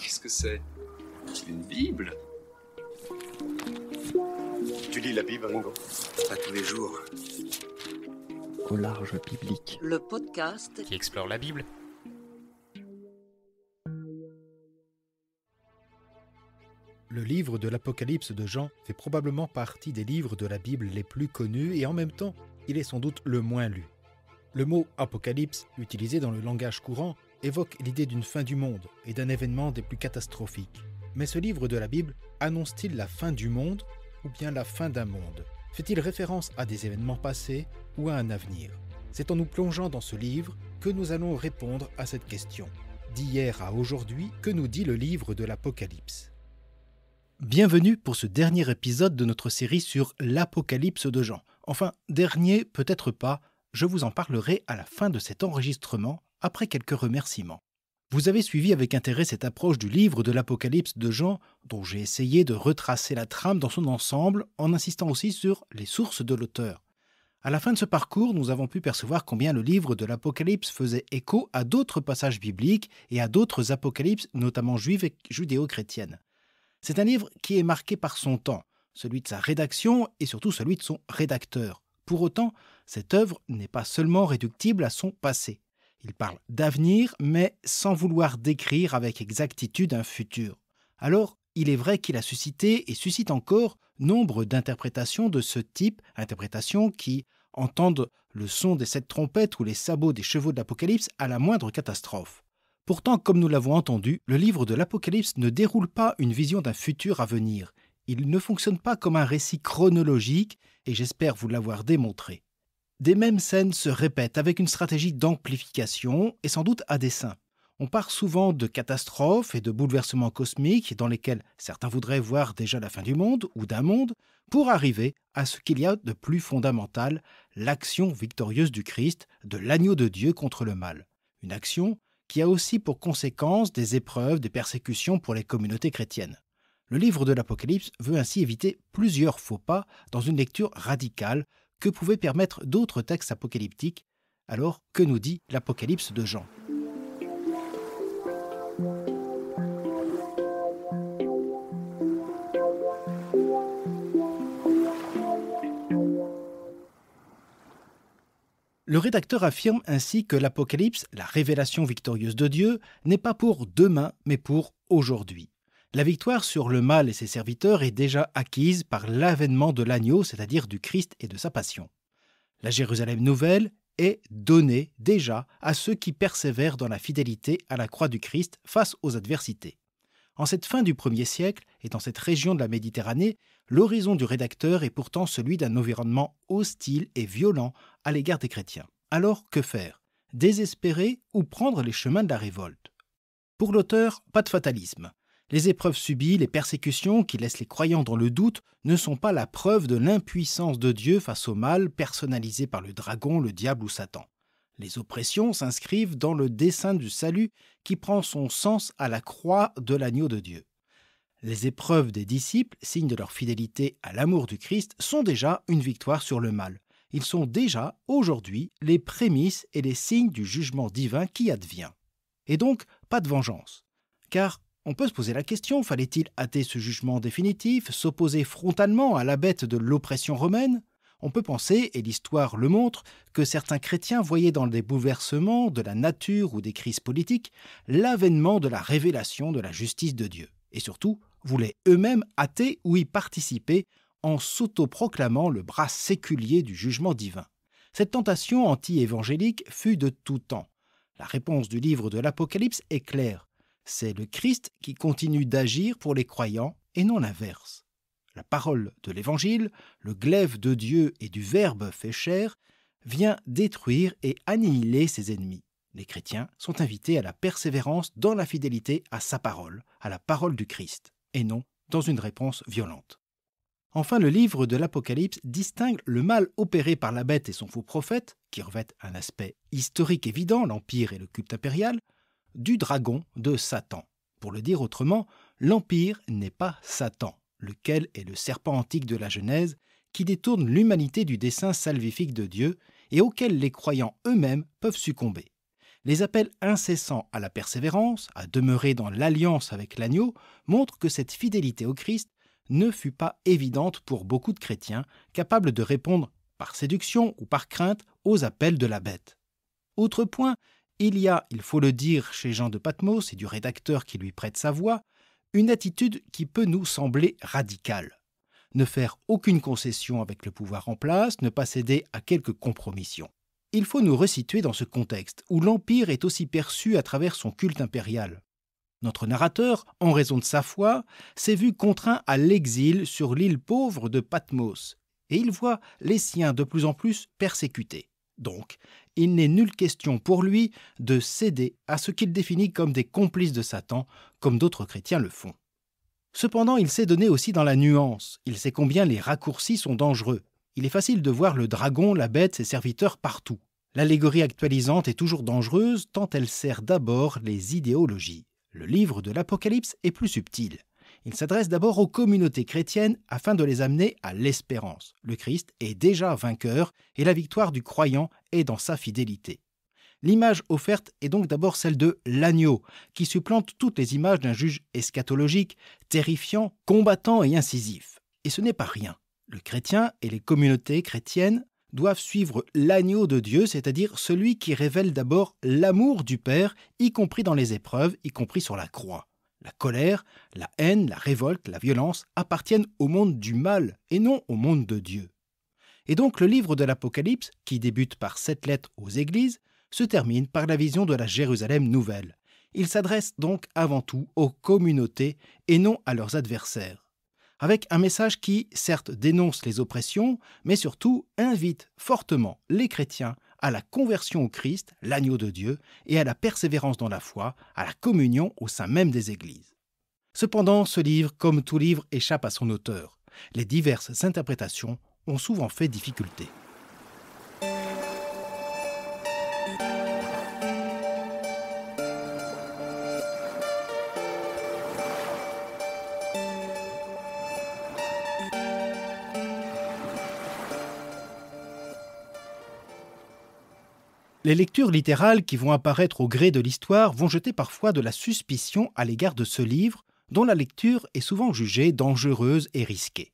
Qu'est-ce que c'est? C'est une Bible? Tu lis la Bible, Ringo? Pas tous les jours. Au large biblique. Le podcast qui explore la Bible. Le livre de l'Apocalypse de Jean fait probablement partie des livres de la Bible les plus connus et en même temps, il est sans doute le moins lu. Le mot « apocalypse », utilisé dans le langage courant, évoque l'idée d'une fin du monde et d'un événement des plus catastrophiques. Mais ce livre de la Bible annonce-t-il la fin du monde ou bien la fin d'un monde? Fait-il référence à des événements passés ou à un avenir? C'est en nous plongeant dans ce livre que nous allons répondre à cette question. D'hier à aujourd'hui, que nous dit le livre de l'Apocalypse? Bienvenue pour ce dernier épisode de notre série sur l'Apocalypse de Jean. Enfin, dernier, peut-être pas, je vous en parlerai à la fin de cet enregistrement, après quelques remerciements. Vous avez suivi avec intérêt cette approche du livre de l'Apocalypse de Jean, dont j'ai essayé de retracer la trame dans son ensemble, en insistant aussi sur les sources de l'auteur. À la fin de ce parcours, nous avons pu percevoir combien le livre de l'Apocalypse faisait écho à d'autres passages bibliques et à d'autres apocalypses, notamment juives et judéo-chrétiennes. C'est un livre qui est marqué par son temps, celui de sa rédaction et surtout celui de son rédacteur. Pour autant, cette œuvre n'est pas seulement réductible à son passé. Il parle d'avenir, mais sans vouloir décrire avec exactitude un futur. Alors, il est vrai qu'il a suscité et suscite encore nombre d'interprétations de ce type, interprétations qui entendent le son des 7 trompettes ou les sabots des chevaux de l'Apocalypse à la moindre catastrophe. Pourtant, comme nous l'avons entendu, le livre de l'Apocalypse ne déroule pas une vision d'un futur à venir. Il ne fonctionne pas comme un récit chronologique, et j'espère vous l'avoir démontré. Des mêmes scènes se répètent avec une stratégie d'amplification, et sans doute à dessein. On part souvent de catastrophes et de bouleversements cosmiques dans lesquels certains voudraient voir déjà la fin du monde ou d'un monde, pour arriver à ce qu'il y a de plus fondamental, l'action victorieuse du Christ, de l'agneau de Dieu contre le mal. Une action qui a aussi pour conséquence des épreuves, des persécutions pour les communautés chrétiennes. Le livre de l'Apocalypse veut ainsi éviter plusieurs faux pas dans une lecture radicale que pouvaient permettre d'autres textes apocalyptiques. Alors, que nous dit l'Apocalypse de Jean ? Le rédacteur affirme ainsi que l'Apocalypse, la révélation victorieuse de Dieu, n'est pas pour demain, mais pour aujourd'hui. La victoire sur le mal et ses serviteurs est déjà acquise par l'avènement de l'agneau, c'est-à-dire du Christ et de sa passion. La Jérusalem nouvelle est donnée déjà à ceux qui persévèrent dans la fidélité à la croix du Christ face aux adversités. En cette fin du 1er siècle et dans cette région de la Méditerranée, l'horizon du rédacteur est pourtant celui d'un environnement hostile et violent à l'égard des chrétiens. Alors, que faire? Désespérer ou prendre les chemins de la révolte? Pour l'auteur, pas de fatalisme. Les épreuves subies, les persécutions qui laissent les croyants dans le doute ne sont pas la preuve de l'impuissance de Dieu face au mal personnalisé par le dragon, le diable ou Satan. Les oppressions s'inscrivent dans le dessein du salut qui prend son sens à la croix de l'agneau de Dieu. Les épreuves des disciples, signe de leur fidélité à l'amour du Christ, sont déjà une victoire sur le mal. Ils sont déjà, aujourd'hui, les prémices et les signes du jugement divin qui advient. Et donc, pas de vengeance. Car on peut se poser la question, fallait-il hâter ce jugement définitif, s'opposer frontalement à la bête de l'oppression romaine? On peut penser, et l'histoire le montre, que certains chrétiens voyaient dans des bouleversements de la nature ou des crises politiques l'avènement de la révélation de la justice de Dieu. Et surtout, voulaient eux-mêmes hâter ou y participer en s'autoproclamant le bras séculier du jugement divin. Cette tentation anti-évangélique fut de tout temps. La réponse du livre de l'Apocalypse est claire. C'est le Christ qui continue d'agir pour les croyants et non l'inverse. La parole de l'Évangile, le glaive de Dieu et du Verbe fait chair, vient détruire et annihiler ses ennemis. Les chrétiens sont invités à la persévérance dans la fidélité à sa parole, à la parole du Christ, et non dans une réponse violente. Enfin, le livre de l'Apocalypse distingue le mal opéré par la bête et son faux prophète, qui revêtent un aspect historique évident, l'Empire et le culte impérial, du dragon de Satan. Pour le dire autrement, l'Empire n'est pas Satan, lequel est le serpent antique de la Genèse, qui détourne l'humanité du dessein salvifique de Dieu et auquel les croyants eux-mêmes peuvent succomber. Les appels incessants à la persévérance, à demeurer dans l'alliance avec l'agneau, montrent que cette fidélité au Christ ne fut pas évidente pour beaucoup de chrétiens, capables de répondre par séduction ou par crainte aux appels de la bête. Autre point, il y a, il faut le dire, chez Jean de Patmos et du rédacteur qui lui prête sa voix, une attitude qui peut nous sembler radicale. Ne faire aucune concession avec le pouvoir en place, ne pas céder à quelque compromission. Il faut nous resituer dans ce contexte où l'Empire est aussi perçu à travers son culte impérial. Notre narrateur, en raison de sa foi, s'est vu contraint à l'exil sur l'île pauvre de Patmos, et il voit les siens de plus en plus persécutés. Donc, il n'est nulle question pour lui de céder à ce qu'il définit comme des complices de Satan, comme d'autres chrétiens le font. Cependant, il s'est donné aussi dans la nuance, il sait combien les raccourcis sont dangereux. Il est facile de voir le dragon, la bête, ses serviteurs partout. L'allégorie actualisante est toujours dangereuse tant elle sert d'abord les idéologies. Le livre de l'Apocalypse est plus subtil. Il s'adresse d'abord aux communautés chrétiennes afin de les amener à l'espérance. Le Christ est déjà vainqueur et la victoire du croyant est dans sa fidélité. L'image offerte est donc d'abord celle de l'agneau, qui supplante toutes les images d'un juge eschatologique, terrifiant, combattant et incisif. Et ce n'est pas rien. Le chrétien et les communautés chrétiennes doivent suivre l'agneau de Dieu, c'est-à-dire celui qui révèle d'abord l'amour du Père, y compris dans les épreuves, y compris sur la croix. La colère, la haine, la révolte, la violence appartiennent au monde du mal et non au monde de Dieu. Et donc le livre de l'Apocalypse, qui débute par 7 lettres aux églises, se termine par la vision de la Jérusalem nouvelle. Il s'adresse donc avant tout aux communautés et non à leurs adversaires, avec un message qui, certes, dénonce les oppressions, mais surtout invite fortement les chrétiens à la conversion au Christ, l'agneau de Dieu, et à la persévérance dans la foi, à la communion au sein même des églises. Cependant, ce livre, comme tout livre, échappe à son auteur. Les diverses interprétations ont souvent fait difficulté. Les lectures littérales qui vont apparaître au gré de l'histoire vont jeter parfois de la suspicion à l'égard de ce livre, dont la lecture est souvent jugée dangereuse et risquée.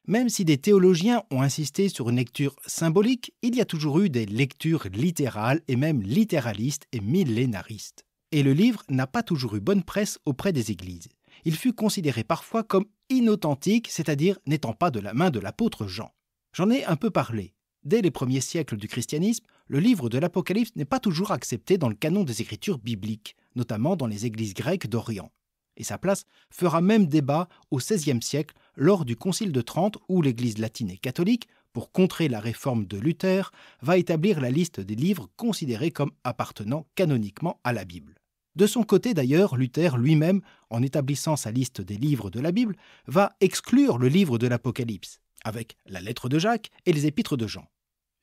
Même si des théologiens ont insisté sur une lecture symbolique, il y a toujours eu des lectures littérales et même littéralistes et millénaristes. Et le livre n'a pas toujours eu bonne presse auprès des églises. Il fut considéré parfois comme inauthentique, c'est-à-dire n'étant pas de la main de l'apôtre Jean. J'en ai un peu parlé. Dès les premiers siècles du christianisme, le livre de l'Apocalypse n'est pas toujours accepté dans le canon des écritures bibliques, notamment dans les églises grecques d'Orient. Et sa place fera même débat au XVIe siècle lors du Concile de Trente où l'Église latine et catholique, pour contrer la réforme de Luther, va établir la liste des livres considérés comme appartenant canoniquement à la Bible. De son côté d'ailleurs, Luther lui-même, en établissant sa liste des livres de la Bible, va exclure le livre de l'Apocalypse, avec la lettre de Jacques et les épîtres de Jean.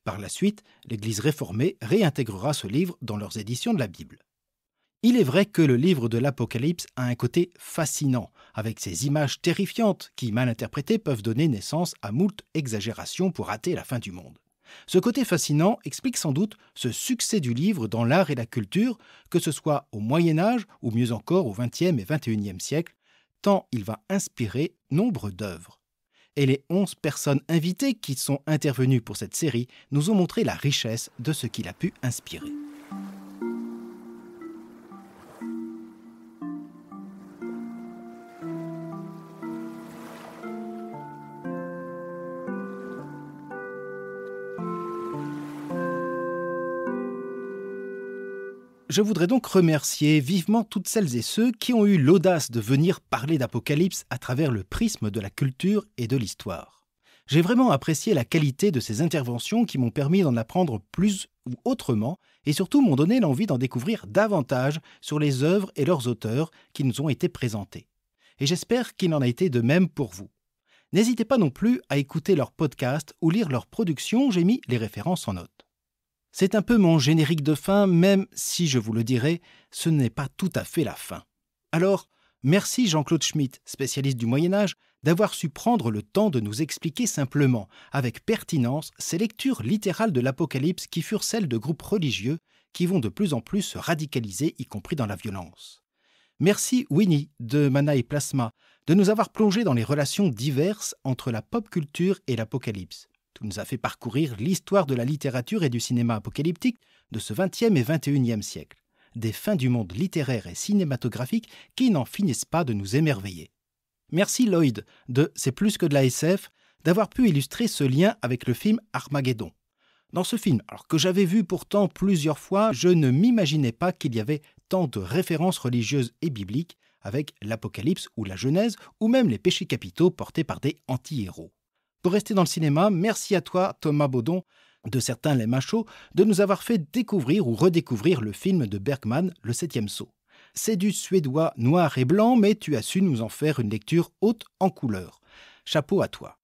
Par la suite, l'Église réformée réintégrera ce livre dans leurs éditions de la Bible. Il est vrai que le livre de l'Apocalypse a un côté fascinant, avec ses images terrifiantes qui, mal interprétées, peuvent donner naissance à moult exagérations pour hâter la fin du monde. Ce côté fascinant explique sans doute ce succès du livre dans l'art et la culture, que ce soit au Moyen-Âge ou mieux encore au XXe et XXIe siècle, tant il va inspirer nombre d'œuvres. Et les 11 personnes invitées qui sont intervenues pour cette série nous ont montré la richesse de ce qu'il a pu inspirer. Je voudrais donc remercier vivement toutes celles et ceux qui ont eu l'audace de venir parler d'Apocalypse à travers le prisme de la culture et de l'histoire. J'ai vraiment apprécié la qualité de ces interventions qui m'ont permis d'en apprendre plus ou autrement et surtout m'ont donné l'envie d'en découvrir davantage sur les œuvres et leurs auteurs qui nous ont été présentés. Et j'espère qu'il en a été de même pour vous. N'hésitez pas non plus à écouter leurs podcasts ou lire leurs productions, j'ai mis les références en note. C'est un peu mon générique de fin, même si, je vous le dirai, ce n'est pas tout à fait la fin. Alors, merci Jean-Claude Schmitt, spécialiste du Moyen-Âge, d'avoir su prendre le temps de nous expliquer simplement, avec pertinence, ces lectures littérales de l'Apocalypse qui furent celles de groupes religieux qui vont de plus en plus se radicaliser, y compris dans la violence. Merci Winnie de Mana et Plasma de nous avoir plongé dans les relations diverses entre la pop culture et l'apocalypse. Tout nous a fait parcourir l'histoire de la littérature et du cinéma apocalyptique de ce 20e et 21e siècle. Des fins du monde littéraire et cinématographique qui n'en finissent pas de nous émerveiller. Merci Lloyd de C'est plus que de la SF d'avoir pu illustrer ce lien avec le film Armageddon. Dans ce film, alors que j'avais vu pourtant plusieurs fois, je ne m'imaginais pas qu'il y avait tant de références religieuses et bibliques avec l'Apocalypse ou la Genèse ou même les péchés capitaux portés par des anti-héros. Pour rester dans le cinéma, merci à toi Thomas Baudon, de Certains les machos, de nous avoir fait découvrir ou redécouvrir le film de Bergman, Le 7e Sceau. C'est du suédois noir et blanc, mais tu as su nous en faire une lecture haute en couleurs. Chapeau à toi.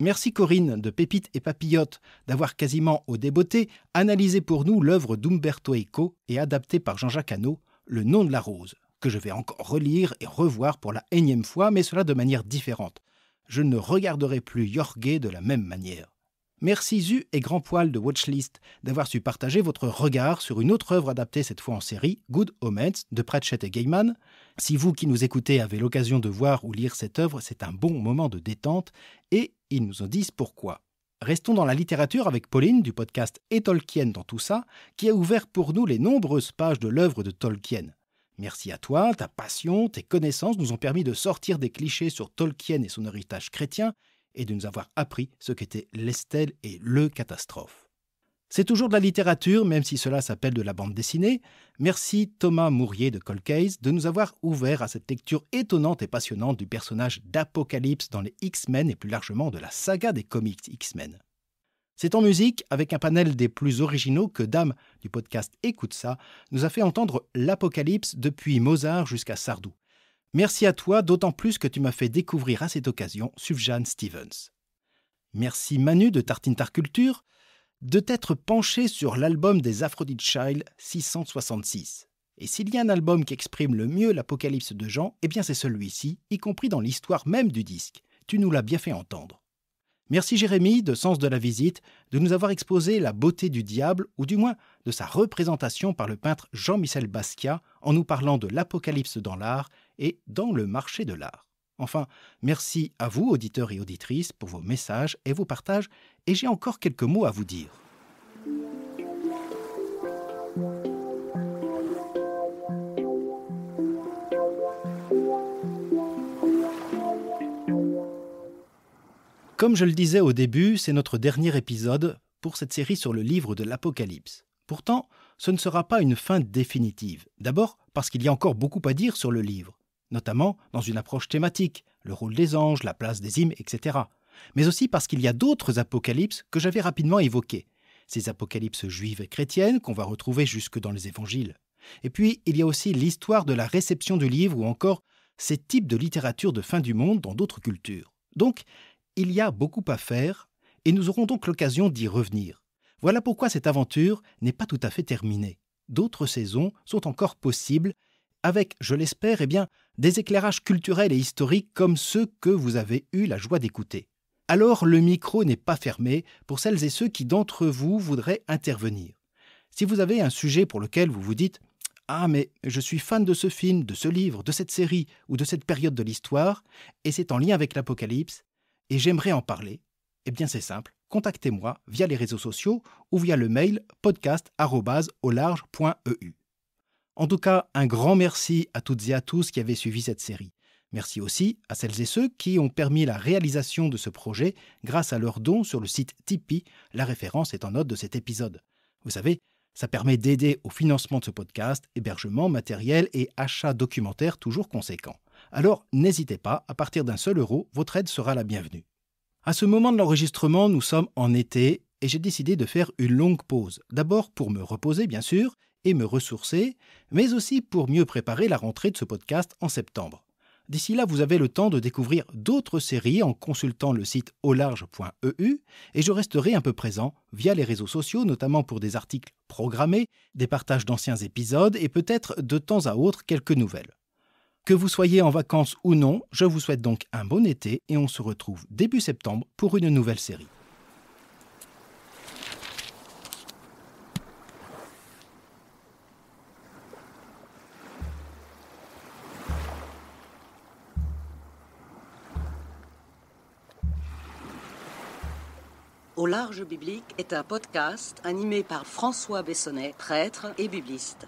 Merci Corinne de Pépites et Papillotes d'avoir quasiment au débeauté analysé pour nous l'œuvre d'Umberto Eco et adaptée par Jean-Jacques Hano, Le nom de la rose, que je vais encore relire et revoir pour la énième fois, mais cela de manière différente. Je ne regarderai plus Jorge de la même manière. Merci Zu et Grand Poil de Watchlist d'avoir su partager votre regard sur une autre œuvre adaptée cette fois en série, Good Omens de Pratchett et Gaiman. Si vous qui nous écoutez avez l'occasion de voir ou lire cette œuvre, c'est un bon moment de détente et ils nous en disent pourquoi. Restons dans la littérature avec Pauline du podcast Et Tolkien dans tout ça, qui a ouvert pour nous les nombreuses pages de l'œuvre de Tolkien. Merci à toi, ta passion, tes connaissances nous ont permis de sortir des clichés sur Tolkien et son héritage chrétien et de nous avoir appris ce qu'était l'Estelle et le catastrophe. C'est toujours de la littérature, même si cela s'appelle de la bande dessinée. Merci Thomas Mourier de Cold Case de nous avoir ouvert à cette lecture étonnante et passionnante du personnage d'Apocalypse dans les X-Men et plus largement de la saga des comics X-Men. C'est en musique, avec un panel des plus originaux que Dame du podcast Écoute ça nous a fait entendre l'Apocalypse depuis Mozart jusqu'à Sardou. Merci à toi, d'autant plus que tu m'as fait découvrir à cette occasion Sufjan Stevens. Merci Manu de Tartine Tart Culture de t'être penché sur l'album des Aphrodite Child 666. Et s'il y a un album qui exprime le mieux l'apocalypse de Jean, eh bien c'est celui-ci, y compris dans l'histoire même du disque. Tu nous l'as bien fait entendre. Merci Jérémy de Sens de la Visite de nous avoir exposé la beauté du diable, ou du moins de sa représentation par le peintre Jean-Michel Basquiat en nous parlant de l'apocalypse dans l'art et dans le marché de l'art. Enfin, merci à vous, auditeurs et auditrices, pour vos messages et vos partages, et j'ai encore quelques mots à vous dire. Comme je le disais au début, c'est notre dernier épisode pour cette série sur le livre de l'Apocalypse. Pourtant, ce ne sera pas une fin définitive. D'abord parce qu'il y a encore beaucoup à dire sur le livre, notamment dans une approche thématique, le rôle des anges, la place des hymnes, etc. Mais aussi parce qu'il y a d'autres apocalypses que j'avais rapidement évoquées. Ces apocalypses juives et chrétiennes qu'on va retrouver jusque dans les évangiles. Et puis, il y a aussi l'histoire de la réception du livre ou encore ces types de littérature de fin du monde dans d'autres cultures. Donc, il y a beaucoup à faire et nous aurons donc l'occasion d'y revenir. Voilà pourquoi cette aventure n'est pas tout à fait terminée. D'autres saisons sont encore possibles avec, je l'espère, des éclairages culturels et historiques comme ceux que vous avez eu la joie d'écouter. Alors le micro n'est pas fermé pour celles et ceux qui d'entre vous voudraient intervenir. Si vous avez un sujet pour lequel vous vous dites « Ah mais je suis fan de ce film, de ce livre, de cette série ou de cette période de l'histoire et c'est en lien avec l'Apocalypse et j'aimerais en parler », eh bien c'est simple, contactez-moi via les réseaux sociaux ou via le mail podcast@aularge.eu. En tout cas, un grand merci à toutes et à tous qui avaient suivi cette série. Merci aussi à celles et ceux qui ont permis la réalisation de ce projet grâce à leurs dons sur le site Tipeee. La référence est en note de cet épisode. Vous savez, ça permet d'aider au financement de ce podcast, hébergement, matériel et achat documentaire toujours conséquents. Alors n'hésitez pas, à partir d'un seul euro, votre aide sera la bienvenue. À ce moment de l'enregistrement, nous sommes en été et j'ai décidé de faire une longue pause. D'abord pour me reposer bien sûr et me ressourcer, mais aussi pour mieux préparer la rentrée de ce podcast en septembre. D'ici là, vous avez le temps de découvrir d'autres séries en consultant le site aularge.eu et je resterai un peu présent via les réseaux sociaux, notamment pour des articles programmés, des partages d'anciens épisodes et peut-être de temps à autre quelques nouvelles. Que vous soyez en vacances ou non, je vous souhaite donc un bon été et on se retrouve début septembre pour une nouvelle série. Au large biblique est un podcast animé par François Bessonnet, prêtre et bibliste.